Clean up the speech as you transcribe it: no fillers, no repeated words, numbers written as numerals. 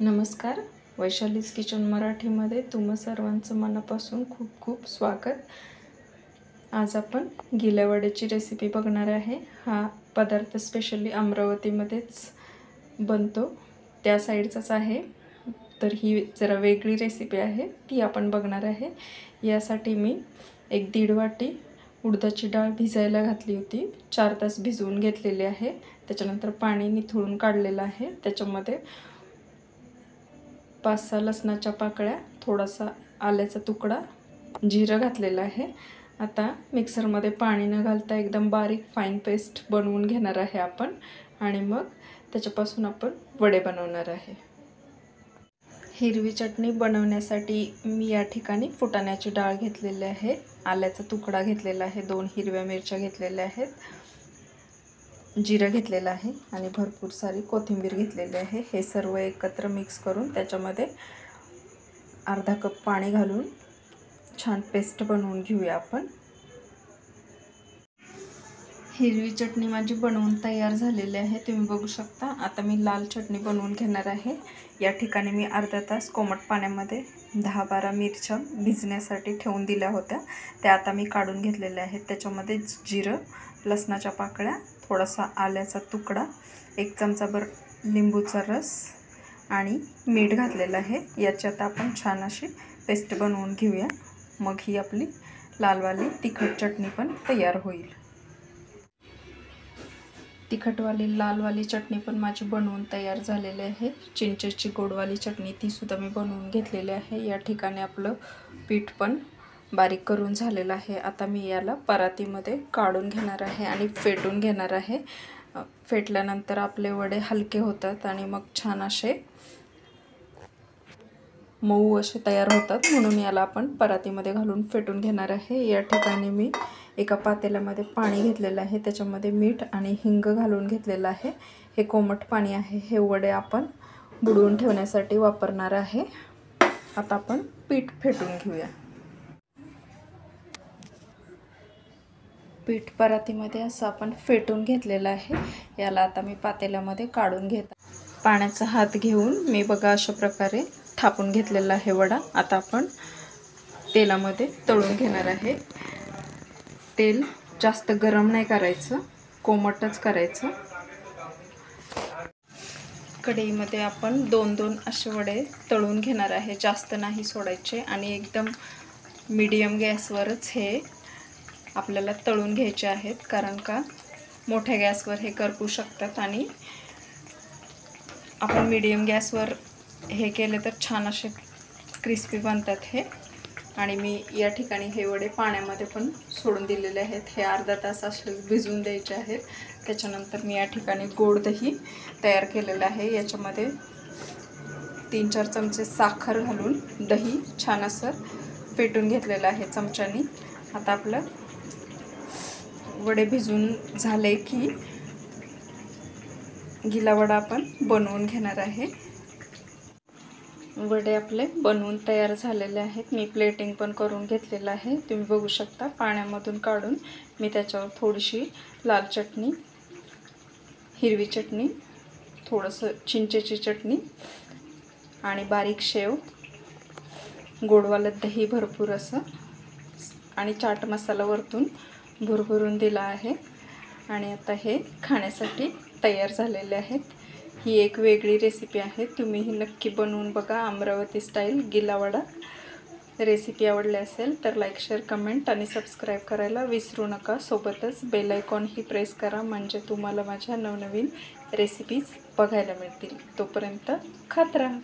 नमस्कार. वैशालीज किचन मराठीमध्ये तुम्हा सर्वांचं मनापासून खूप खूप स्वागत. आज आपण गिल्यावड्याची रेसिपी बघणार आहे. हा पदार्थ स्पेशली अमरावतीमध्येच बनतो, त्या साईडचाच आहे. तर ही जरा वेगळी रेसिपी आहे, ती आपण बघणार आहे. यासाठी मी 1-1.5 वाटी उडदाची डाळ भिजायला घातली होती. 4 तास भिजवून घेतलेली आहे. त्याच्यानंतर पाणी निथळून काढलेलं आहे. त्याच्यामध्ये 5-6 लसणाच्या पाकळ्या, थोडासा आल्याचा तुकडा, जिरं घातलेलं आहे. आता मिक्सरमध्ये पाणी न घालता एकदम बारीक फाईन पेस्ट बनवून घेणार आहे आपण, आणि मग त्याच्यापासून आपण वडे बनवणार आहे. हिरवी चटणी बनवण्यासाठी मी या ठिकाणी फुटाण्याची डाळ घेतलेली आहे, आल्याचा तुकडा घेतलेला आहे, 2 हिरव्या मिरच्या घेतलेल्या आहेत, जिरं घेतलेलं आहे आणि भरपूर सारी कोथिंबीर घेतलेली आहे. हे सर्व एकत्र मिक्स करून त्याच्यामध्ये अर्धा कप पाणी घालून छान पेस्ट बनवून घेऊया आपण. हिरवी चटणी माझी बनवून तयार झालेली आहे, तुम्ही बघू शकता. आता मी लाल चटणी बनवून घेणार आहे. या ठिकाणी मी अर्धा तास कोमट पाण्यामध्ये 10-12 मिरच्या भिजण्यासाठी ठेवून दिल्या होत्या. त्या आता मी काढून घेतलेल्या आहेत. त्याच्यामध्ये जिरं, लसणाच्या पाकळ्या, थोडासा आल्याचा तुकडा, 1 चमचाभर लिंबूचा रस आणि मीठ घातलेलं आहे. याच्यात आपण छान अशी पेस्ट बनवून घेऊया. मग ही आपली लालवाली तिखट चटणी पण तयार होईल. तिखटवाली लालवाली चटणी पण माझी बनवून तयार झालेली आहे. चिंचेची गोडवाली चटणी तीसुद्धा मी बनवून घेतलेली आहे. या ठिकाणी आपलं पीठ पण बारीक करून झालेलं आहे. आता मी याला परातीमध्ये काढून घेणार आहे आणि फेटून घेणार आहे. फेटल्यानंतर आपले वडे हलके होतात आणि मग छान असे मऊ असे तयार होतात, म्हणून याला आपण परातीमध्ये घालून फेटून घेणार आहे. या ठिकाणी मी एका पातेल्यामध्ये पाणी घेतलेलं आहे, त्याच्यामध्ये मीठ आणि हिंग घालून घेतलेलं आहे. हे कोमट पाणी आहे. हे वडे आपण बुडवून ठेवण्यासाठी वापरणार आहे. आता आपण पीठ फेटून घेऊया. पीठ परातीमध्ये असं आपण फेटून घेतलेलं आहे. याला आता मी पातेल्यामध्ये काढून घेत पाण्याचा हात घेऊन मी बघा अशा प्रकारे थापून घेतलेला आहे वडा. आता आपण तेलामध्ये तळून घेणार आहे. तेल जास्त गरम नाही करायचं, कोमटच करायचं. कढईमध्ये आपण 2-2 असे वडे तळून घेणार आहे, जास्त नाही सोडायचे. आणि एकदम मीडियम गॅसवरच हे आपल्याला तळून घ्यायचे आहेत, कारण का मोठ्या गॅसवर हे करपू शकतात. आणि आपण मीडियम गॅसवर हे केले तर छान असे क्रिस्पी बनतात हे. आणि मी या ठिकाणी हे वडे पाण्यामध्ये पण सोडून दिलेले आहेत. हे अर्धा तास असले भिजवून द्यायचे आहेत. त्याच्यानंतर मी या ठिकाणी गोड दही तयार केलेलं आहे. याच्यामध्ये 3-4 चमचे साखर घालून दही छान असं फेटून घेतलेलं आहे चमच्यानी. आता आपलं वडे भिजून झाले की गिला वडा आपण बनवून घेणार आहे. वडे आपले बनवून तयार झालेले आहेत. मी प्लेटिंग पण करून घेतलेलं आहे, तुम्ही बघू शकता. पाण्यामधून काढून मी त्याच्यावर थोडीशी लाल चटणी, हिरवी चटणी, थोडंसं चिंचेची चटणी आणि बारीक शेव, गोडवालं दही भरपूर असं, आणि चाट मसाला वरतून भरभरून दिला आहे. आणि आता हे खाण्यासाठी तयार झालेले आहेत. ही एक वेगळी रेसिपी आहे, तुम्ही ही नक्की बनवून बघा. अमरावती स्टाईल गिला वडा. रेसिपी आवडली असेल तर लाईक, शेअर, कमेंट आणि सबस्क्राईब करायला विसरू नका. सोबतच बेल आयकॉन ही प्रेस करा, म्हणजे तुम्हाला माझ्या नवनवीन रेसिपीज बघायला मिळतील. तोपर्यंत खात राहा.